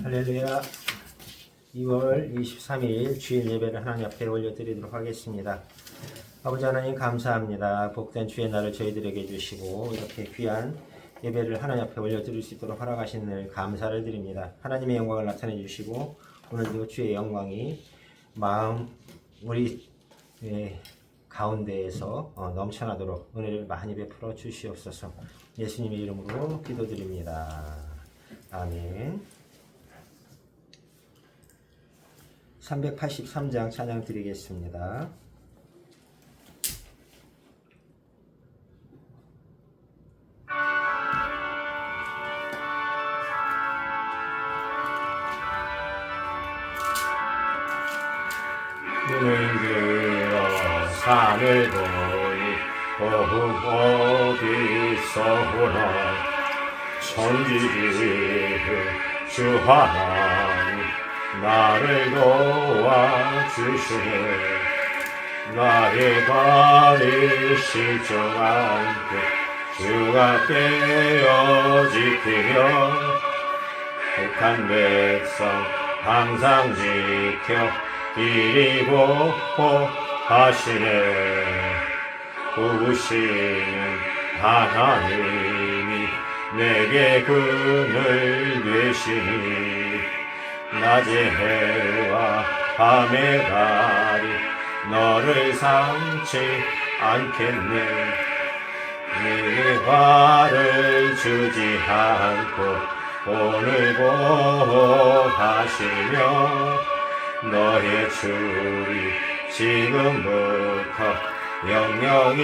할렐루야. 2월 23일 주일 예배를 하나님 앞에 올려드리도록 하겠습니다. 아버지 하나님 감사합니다. 복된 주의 날을 저희들에게 주시고 이렇게 귀한 예배를 하나님 앞에 올려드릴 수 있도록 허락하신 감사를 드립니다. 하나님의 영광을 나타내 주시고 오늘도 주의 영광이 우리 가운데에서 넘쳐나도록 은혜를 많이 베풀어 주시옵소서. 예수님의 이름으로 기도드립니다. 아멘. 383장 찬양 드리겠습니다. 눈을 들어 산을 보니 어디서 오나 천지를 주 하나님 나를 도와주시네. 나의 발이 실족한 그 주가 깨어 지키며 택한 백성 항상 지켜 길이 보호하시네. 부으시는 하나님이 내게 그늘 되시니 낮의 해와 밤의 달이 너를 삼지 않겠네. 네 화를 주지 않고 오늘 보호하시며 너의 줄이 지금부터 영영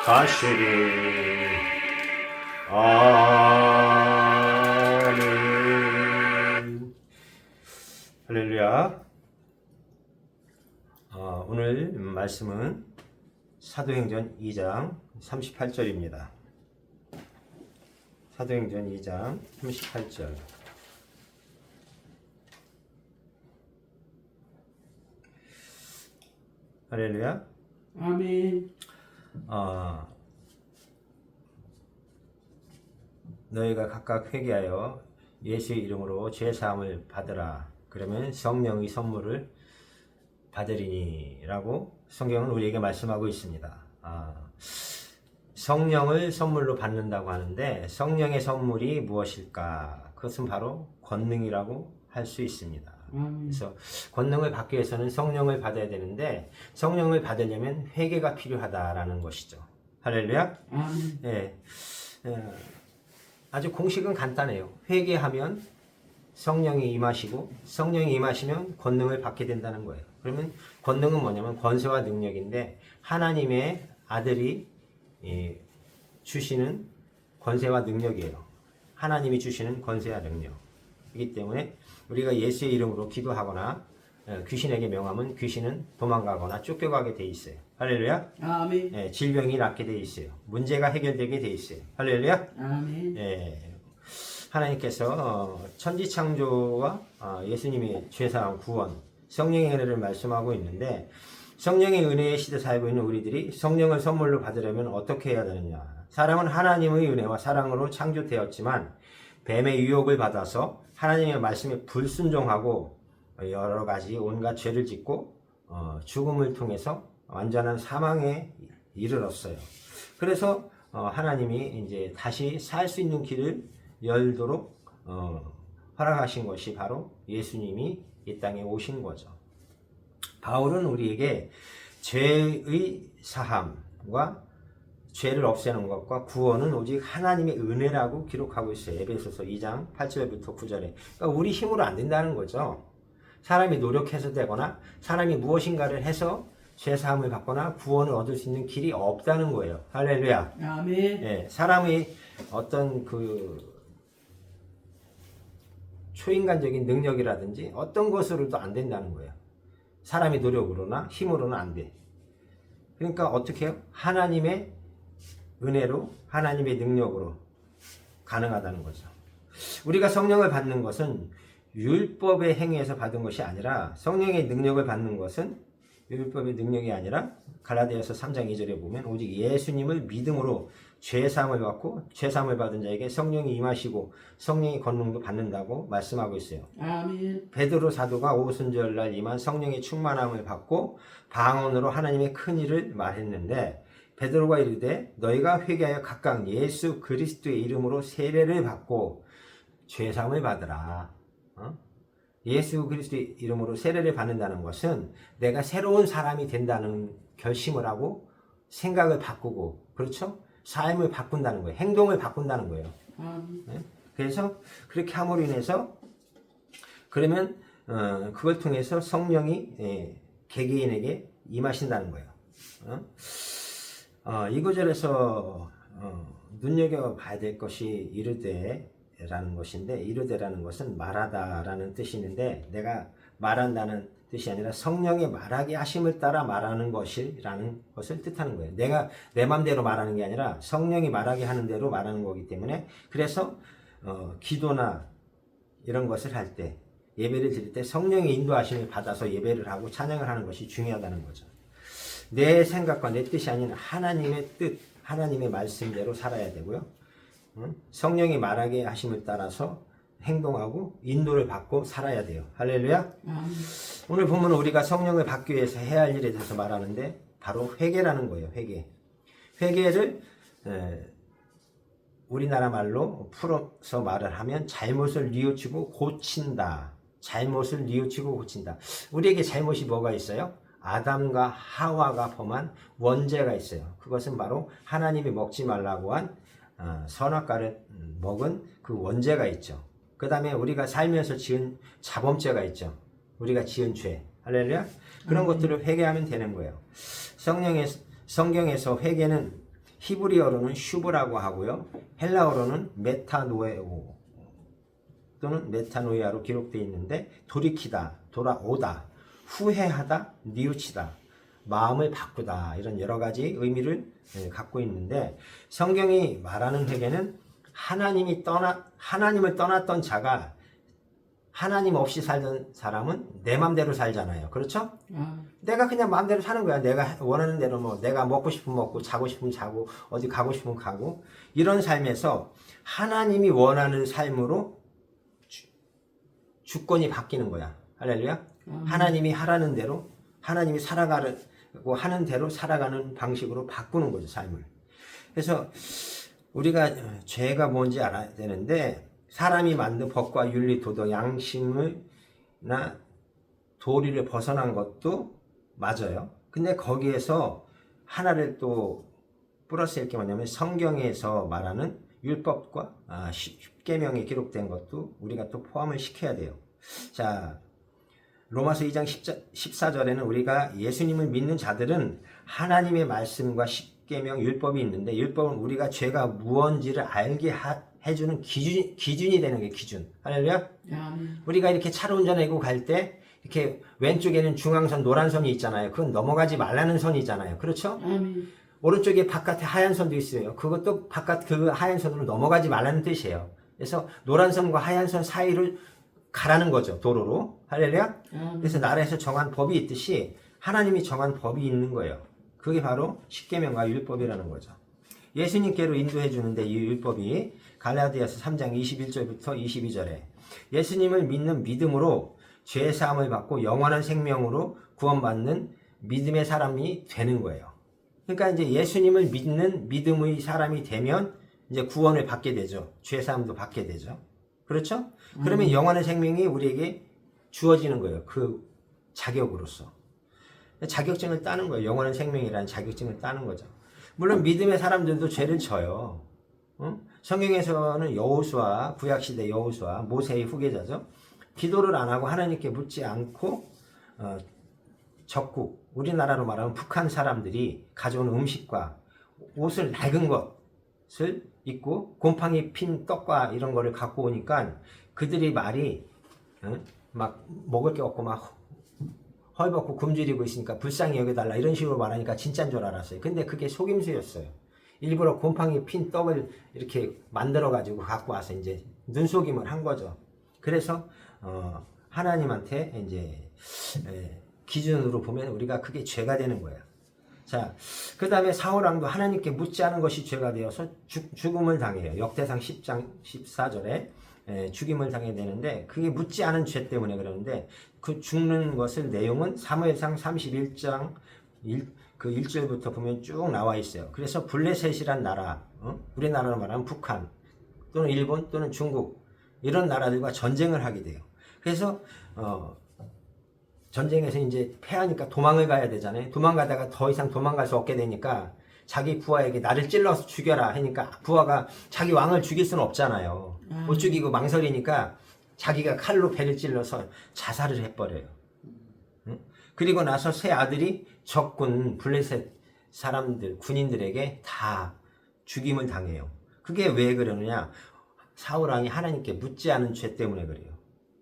인도하시리. 아멘. 할렐루야. 오늘 말씀은 사도행전 2장 38절입니다. 사도행전 2장 38절. 할렐루야. 아멘. 너희가 각각 회개하여 예수의 이름으로 죄사함을 받으라. 그러면 성령의 선물을 받으리니 라고 성경은 우리에게 말씀하고 있습니다. 성령을 선물로 받는다고 하는데 성령의 선물이 무엇일까? 그것은 바로 권능이라고 할 수 있습니다. 그래서 권능을 받기 위해서는 성령을 받아야 되는데 성령을 받으려면 회개가 필요하다라는 것이죠. 할렐루야. 네. 아주 공식은 간단해요. 회개하면 성령이 임하시고 성령이 임하시면 권능을 받게 된다는 거예요. 그러면 권능은 뭐냐면 권세와 능력인데 하나님의 아들이 주시는 권세와 능력이에요. 하나님이 주시는 권세와 능력이기 때문에 우리가 예수의 이름으로 기도하거나 귀신에게 명하면 귀신은 도망가거나 쫓겨가게 돼 있어요. 할렐루야. 아멘. 질병이 낫게 돼 있어요. 문제가 해결되게 돼 있어요. 할렐루야. 아멘. 하나님께서 천지창조와 예수님의 죄사함 구원 성령의 은혜를 말씀하고 있는데 성령의 은혜의 시대 살고 있는 우리들이 성령을 선물로 받으려면 어떻게 해야 되느냐. 사람은 하나님의 은혜와 사랑으로 창조되었지만 뱀의 유혹을 받아서 하나님의 말씀에 불순종하고 여러 가지 온갖 죄를 짓고 죽음을 통해서 완전한 사망에 이르렀어요. 그래서 하나님이 이제 다시 살 수 있는 길을 열도록 허락하신 것이 바로 예수님이 이 땅에 오신 거죠. 바울은 우리에게 죄의 사함과 죄를 없애는 것과 구원은 오직 하나님의 은혜라고 기록하고 있어요. 에베소서 2장 8절부터 9절에. 그러니까 우리 힘으로 안 된다는 거죠. 사람이 노력해서 되거나 사람이 무엇인가를 해서 죄사함을 받거나 구원을 얻을 수 있는 길이 없다는 거예요. 할렐루야. 아멘. 사람의 어떤 초인간적인 능력이라든지 어떤 것으로도 안 된다는 거예요. 사람의 노력으로나 힘으로는 안 돼. 그러니까 어떻게 해요? 하나님의 은혜로 하나님의 능력으로 가능하다는 거죠. 우리가 성령을 받는 것은 율법의 행위에서 받은 것이 아니라 성령의 능력을 받는 것은 율법의 능력이 아니라 갈라디아서 3장 2절에 보면 오직 예수님을 믿음으로 죄사함을 받고 죄사함을 받은 자에게 성령이 임하시고 성령의 권능도 받는다고 말씀하고 있어요. 아멘. 베드로 사도가 오순절날 임한 성령의 충만함을 받고 방언으로 하나님의 큰 일을 말했는데 베드로가 이르되 너희가 회개하여 각각 예수 그리스도의 이름으로 세례를 받고 죄사함을 받으라. 예수 그리스도의 이름으로 세례를 받는다는 것은 내가 새로운 사람이 된다는 결심을 하고 생각을 바꾸고, 그렇죠? 삶을 바꾼다는 거예요. 행동을 바꾼다는 거예요. 아멘. 그래서 그렇게 함으로 인해서 그러면 그걸 통해서 성령이 개개인에게 임하신다는 거예요. 이 구절에서 눈여겨봐야 될 것이 이르되라는 것인데, 이르되라는 것은 말하다라는 뜻이 있는데 내가 말한다는 뜻이 아니라 성령의 말하게 하심을 따라 말하는 것이라는 것을 뜻하는 거예요. 내가 내 맘대로 말하는 게 아니라 성령이 말하게 하는 대로 말하는 거기 때문에, 그래서 기도나 이런 것을 할 때, 예배를 드릴 때 성령의 인도하심을 받아서 예배를 하고 찬양을 하는 것이 중요하다는 거죠. 내 생각과 내 뜻이 아닌 하나님의 뜻, 하나님의 말씀대로 살아야 되고요. 성령이 말하게 하심을 따라서 행동하고 인도를 받고 살아야 돼요. 할렐루야. 오늘 보면 우리가 성령을 받기 위해서 해야 할 일에 대해서 말하는데 바로 회개라는 거예요. 회개를 우리나라 말로 풀어서 말을 하면 잘못을 뉘우치고 고친다. 잘못을 뉘우치고 고친다. 우리에게 잘못이 뭐가 있어요? 아담과 하와가 범한 원죄가 있어요. 그것은 바로 하나님이 먹지 말라고 한 선악과를 먹은 그 원죄가 있죠. 그 다음에 우리가 살면서 지은 자범죄가 있죠. 우리가 지은 죄. 할렐루야. 그런 것들을 회개하면 되는 거예요. 성경에서 회개는 히브리어로는 슈브라고 하고요. 헬라어로는 메타노에오 또는 메타노이아로 기록되어 있는데 돌이키다, 돌아오다, 후회하다, 뉘우치다, 마음을 바꾸다, 이런 여러 가지 의미를 갖고 있는데, 성경이 말하는 회개는 하나님을 떠났던 자가, 하나님 없이 살던 사람은 내 맘대로 살잖아요. 그렇죠? 내가 그냥 마음대로 사는 거야. 내가 원하는 대로 내가 먹고 싶으면 먹고 자고 싶으면 자고 어디 가고 싶으면 가고, 이런 삶에서 하나님이 원하는 삶으로 주권이 바뀌는 거야. 할렐루야. 하나님이 하라는 대로, 하나님이 살아가고 하는 대로 살아가는 방식으로 바꾸는 거죠, 삶을. 그래서 우리가 죄가 뭔지 알아야 되는데, 사람이 만든 법과 윤리, 도덕, 양심이나 도리를 벗어난 것도 맞아요. 근데 거기에서 하나를 또 플러스할 게 뭐냐면 성경에서 말하는 율법과 십계명에 기록된 것도 우리가 또 포함을 시켜야 돼요. 자, 로마서 2장 14절에는 우리가 예수님을 믿는 자들은 하나님의 말씀과 십계명 율법이 있는데, 율법은 우리가 죄가 무언지를 알게 해주는 기준이 되는 게 기준. 할렐루야. 우리가 이렇게 차로 운전하고 갈 때 이렇게 왼쪽에는 중앙선 노란 선이 있잖아요. 그건 넘어가지 말라는 선이 있잖아요. 그렇죠? 오른쪽에 바깥에 하얀 선도 있어요. 그것도 바깥 그 하얀 선으로 넘어가지 말라는 뜻이에요. 그래서 노란 선과 하얀 선 사이를 가라는 거죠, 도로로. 할렐루야. 그래서 나라에서 정한 법이 있듯이 하나님이 정한 법이 있는 거예요. 그게 바로 십계명과 율법이라는 거죠. 예수님께로 인도해 주는데 이 율법이 갈라디아서 3장 21절부터 22절에 예수님을 믿는 믿음으로 죄 사함을 받고 영원한 생명으로 구원받는 믿음의 사람이 되는 거예요. 그러니까 이제 예수님을 믿는 믿음의 사람이 되면 이제 구원을 받게 되죠. 죄 사함도 받게 되죠. 그렇죠? 그러면 영원한 생명이 우리에게 주어지는 거예요. 그 자격으로서. 자격증을 따는 거예요. 영원한 생명이라는 자격증을 따는 거죠. 물론 믿음의 사람들도 죄를 져요. 성경에서는 여호수아, 구약시대 여호수아, 모세의 후계자죠. 기도를 안 하고 하나님께 묻지 않고 적국, 우리나라로 말하면 북한 사람들이 가져온 음식과 옷을 낡은 것을 입고 곰팡이 핀 떡과 이런 거를 갖고 오니까 그들이 말이 막 먹을 게 없고 막 헐벗고 굶주리고 있으니까 불쌍히 여겨달라 이런 식으로 말하니까 진짜인 줄 알았어요. 근데 그게 속임수였어요. 일부러 곰팡이 핀 떡을 이렇게 만들어 가지고 갖고 와서 이제 눈속임을 한 거죠. 그래서 하나님한테 이제 기준으로 보면 우리가 그게 죄가 되는 거예요. 자, 그 다음에 사울왕도 하나님께 묻지 않은 것이 죄가 되어서 죽음을 당해요. 역대상 10장 14절에 죽임을 당해야 되는데 그게 묻지 않은 죄 때문에 그러는데 그 죽는 것을 내용은 사무엘상 31장 1절부터 보면 쭉 나와 있어요. 그래서 블레셋이란 나라, 우리나라로 말하면 북한 또는 일본 또는 중국 이런 나라들과 전쟁을 하게 돼요. 그래서 전쟁에서 이제 패하니까 도망을 가야 되잖아요. 도망가다가 더 이상 도망갈 수 없게 되니까 자기 부하에게 나를 찔러서 죽여라 하니까 부하가 자기 왕을 죽일 수는 없잖아요. 못 죽이고 망설이니까 자기가 칼로 배를 찔러서 자살을 해버려요. 그리고 나서 세 아들이 적군 블레셋 사람들 군인들에게 다 죽임을 당해요. 그게 왜 그러느냐? 사울왕이 하나님께 묻지 않은 죄 때문에 그래요.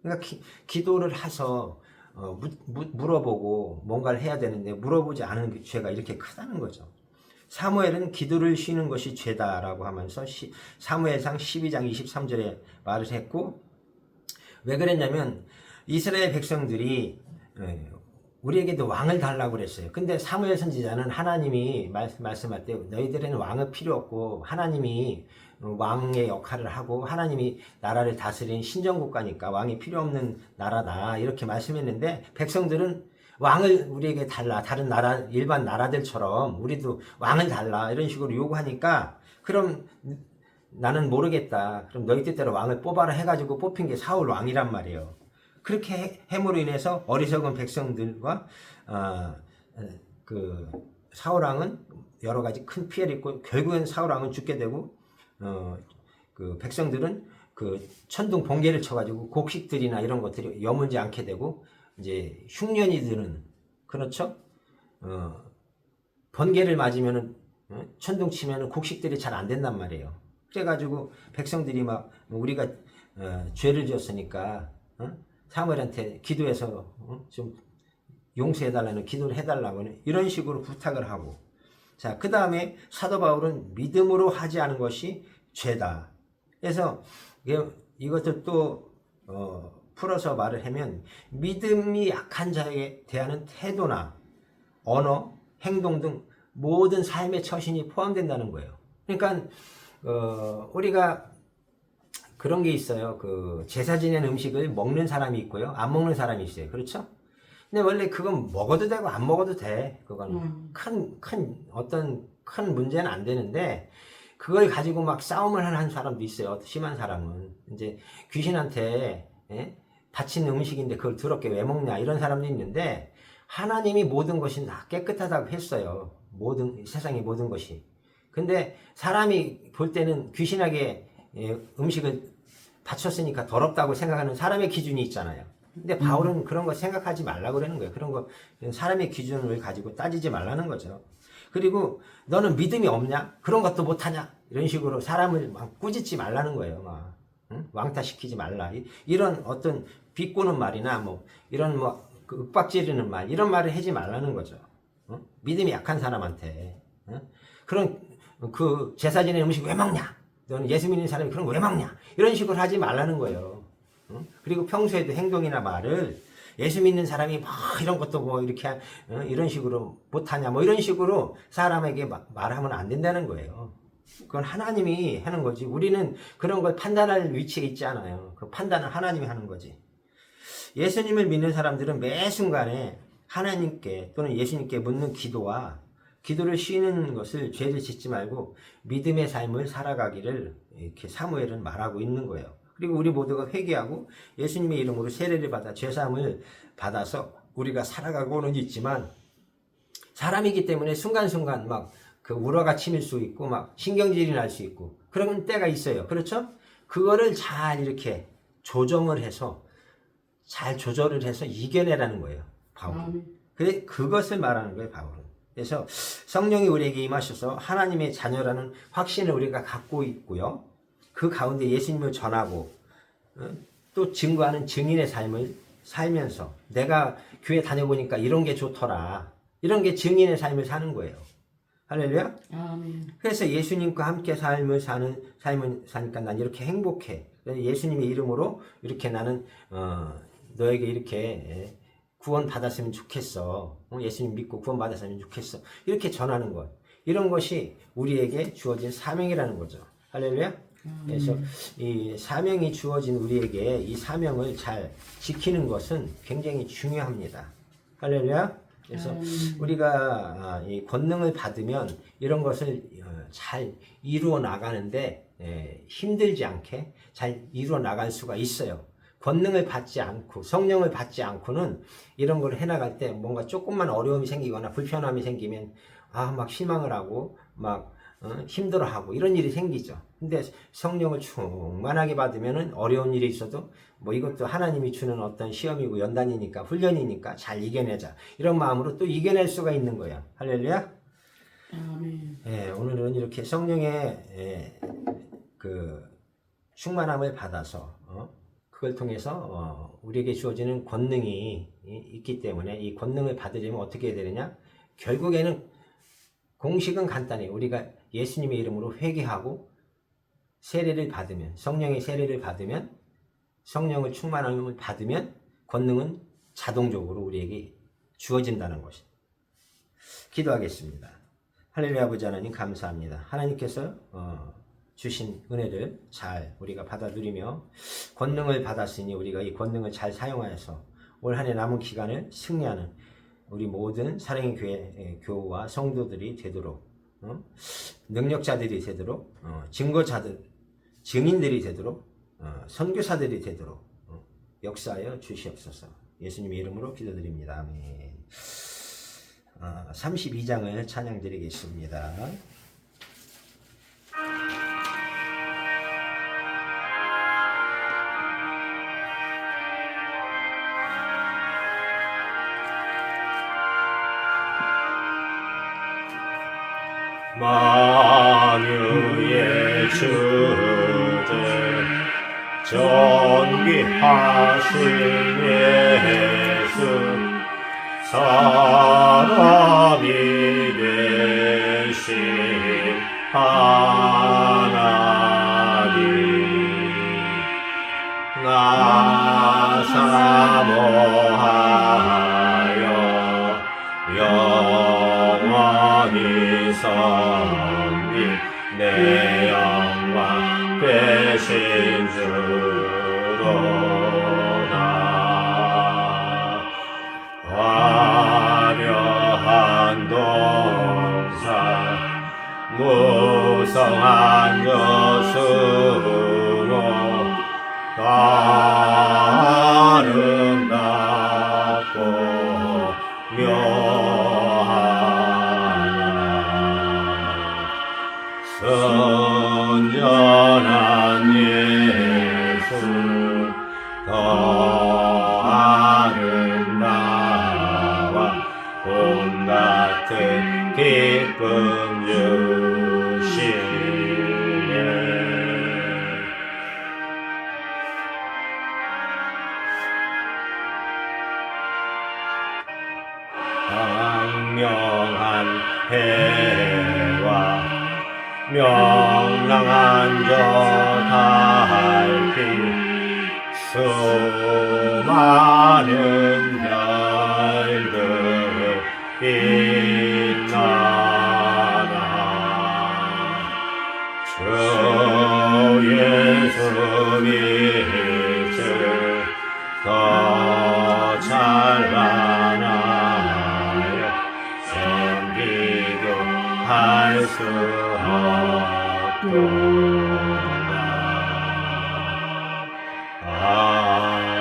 그러니까 기도를 해서 물어보고 뭔가를 해야 되는데 물어보지 않은 죄가 이렇게 크다는 거죠. 사무엘은 기도를 쉬는 것이 죄다라고 하면서 사무엘상 12장 23절에 말을 했고, 왜 그랬냐면 이스라엘 백성들이 우리에게도 왕을 달라고 그랬어요. 근데 사무엘 선지자는 하나님이 말씀할 때 너희들에는 왕은 필요 없고 하나님이 왕의 역할을 하고 하나님이 나라를 다스리는 신정국가니까 왕이 필요 없는 나라다 이렇게 말씀했는데, 백성들은 왕을 우리에게 달라, 다른 나라 일반 나라들처럼 우리도 왕을 달라 이런 식으로 요구하니까 그럼 나는 모르겠다, 그럼 너희 뜻대로 왕을 뽑아라 해가지고 뽑힌 게 사울 왕이란 말이에요. 그렇게 함으로 인해서 어리석은 백성들과 그 사울 왕은 여러 가지 큰 피해를 입고 결국엔 사울 왕은 죽게 되고, 그 백성들은 그 천둥 번개를 쳐가지고 곡식들이나 이런 것들이 여물지 않게 되고, 이제 흉년이들은 그렇죠. 번개를 맞으면은 천둥 치면은 곡식들이 잘 안 된단 말이에요. 그래가지고 백성들이 막 우리가 죄를 지었으니까 사무엘한테 기도해서 좀 용서해달라는 기도를 해달라고 이런 식으로 부탁을 하고, 자, 그 다음에 사도 바울은 믿음으로 하지 않은 것이 죄다. 그래서 이것을 또 풀어서 말을 하면 믿음이 약한 자에게 대하는 태도나 언어, 행동 등 모든 삶의 처신이 포함된다는 거예요. 그러니까 우리가 그런 게 있어요. 그 제사 지낸 음식을 먹는 사람이 있고요, 안 먹는 사람이 있어요. 그렇죠? 근데 원래 그건 먹어도 되고 안 먹어도 돼. 그건 어떤 큰 문제는 안 되는데, 그걸 가지고 막 싸움을 하는 사람도 있어요. 심한 사람은 이제 귀신한테 바친 음식인데 그걸 더럽게 왜 먹냐 이런 사람도 있는데, 하나님이 모든 것이 다 깨끗하다고 했어요. 세상의 모든 것이. 근데 사람이 볼 때는 귀신에게 음식을 바쳤으니까 더럽다고 생각하는 사람의 기준이 있잖아요. 근데 바울은 그런 거 생각하지 말라고 그러는 거예요. 그런 거 사람의 기준을 가지고 따지지 말라는 거죠. 그리고 너는 믿음이 없냐? 그런 것도 못하냐? 이런 식으로 사람을 막 꾸짖지 말라는 거예요. 막 왕따시키지 말라. 이런 어떤 비꼬는 말이나 뭐 이런 그 윽박지르는 말, 이런 말을 하지 말라는 거죠. 믿음이 약한 사람한테 그런 그 제사 지낸 음식 왜 먹냐? 너는 예수 믿는 사람이 그런 거 왜 먹냐? 이런 식으로 하지 말라는 거예요. 그리고 평소에도 행동이나 말을 예수 믿는 사람이 뭐 이런 것도 뭐 이렇게 이런 식으로 못하냐 뭐 이런 식으로 사람에게 말하면 안 된다는 거예요. 그건 하나님이 하는 거지. 우리는 그런 걸 판단할 위치에 있지 않아요. 그 판단은 하나님이 하는 거지. 예수님을 믿는 사람들은 매 순간에 하나님께 또는 예수님께 묻는 기도를 쉬는 것을 죄를 짓지 말고 믿음의 삶을 살아가기를 이렇게 사무엘은 말하고 있는 거예요. 그리고 우리 모두가 회개하고 예수님의 이름으로 세례를 받아 죄사함을 받아서 우리가 살아가고는 있지만, 사람이기 때문에 순간순간 막 그 우라가 치밀 수 있고 막 신경질이 날 수 있고 그런 때가 있어요. 그렇죠? 그거를 잘 이렇게 조절을 해서 이겨내라는 거예요, 바울은. 그래, 그것을 말하는 거예요, 바울은. 그래서 성령이 우리에게 임하셔서 하나님의 자녀라는 확신을 우리가 갖고 있고요, 그 가운데 예수님을 전하고 또 증거하는 증인의 삶을 살면서, 내가 교회 다녀보니까 이런 게 좋더라, 이런 게 증인의 삶을 사는 거예요. 할렐루야. 아멘. 그래서 예수님과 함께 삶을 사니까 난 이렇게 행복해. 예수님의 이름으로 이렇게 나는 너에게 이렇게 구원 받았으면 좋겠어. 예수님 믿고 구원 받았으면 좋겠어. 이렇게 전하는 것. 이런 것이 우리에게 주어진 사명이라는 거죠. 할렐루야. 그래서 이 사명이 주어진 우리에게 이 사명을 잘 지키는 것은 굉장히 중요합니다. 할렐루야. 그래서 우리가 이 권능을 받으면 이런 것을 잘 이루어 나가는데 힘들지 않게 잘 이루어 나갈 수가 있어요. 권능을 받지 않고 성령을 받지 않고는 이런 걸 해나갈 때 뭔가 조금만 어려움이 생기거나 불편함이 생기면 막 실망을 하고 막 힘들어하고 이런 일이 생기죠. 근데 성령을 충만하게 받으면은 어려운 일이 있어도 뭐 이것도 하나님이 주는 어떤 시험이고 연단이니까 훈련이니까 잘 이겨내자 이런 마음으로 또 이겨낼 수가 있는 거야. 할렐루야. 아멘. 오늘은 이렇게 성령의 그 충만함을 받아서 그걸 통해서 우리에게 주어지는 권능이 있기 때문에 이 권능을 받으려면 어떻게 해야 되느냐? 결국에는 공식은 간단해. 우리가 예수님의 이름으로 회개하고 세례를 받으면 성령의 세례를 받으면 성령을 충만함을 받으면 권능은 자동적으로 우리에게 주어진다는 것이. 기도하겠습니다. 할렐루야. 아버지 하나님 감사합니다. 하나님께서 주신 은혜를 잘 우리가 받아 누리며 권능을 받았으니 우리가 이 권능을 잘 사용하여서 올 한 해 남은 기간을 승리하는 우리 모든 사랑의 교회 교우와 성도들이 되도록 능력자들이 되도록 증거자들 증인들이 되도록 선교사들이 되도록 역사하여 주시옵소서. 예수님의 이름으로 기도드립니다. 아멘. 32장을 찬양드리겠습니다. 만유의 주제 존귀하신 예수 사람이 되신 하나님 나 사모하여 영원히 섬긴 내 영광 되신 주로다. 화려한 동산 무성한 저수모 아름답고 묘하나 선전한 예수 더 아름다워 봄 같은 기쁨 주시네. 강명한 해와 명랑한 저 달빛 수많은 별들 빛나나 주 예수 빛을 더 찬란하여 섬기고 할 수 없도다. 아멘.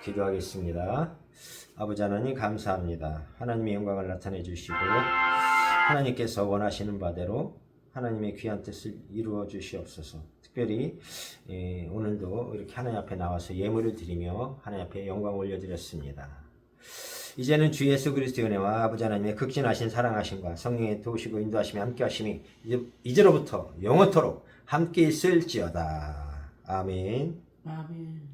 기도하겠습니다. 아버지 하나님 감사합니다. 하나님의 영광을 나타내 주시고 하나님께서 원하시는 바대로 하나님의 귀한 뜻을 이루어 주시옵소서. 특별히 오늘도 이렇게 하나님 앞에 나와서 예물을 드리며 하나님 앞에 영광을 올려드렸습니다. 이제는 주 예수 그리스도의 은혜와 아버지 하나님의 극진하신 사랑하심과 성령의 도우시고 인도하심이 함께하심이 이제로부터 영원토록 함께 있을지어다. 아멘. 아멘.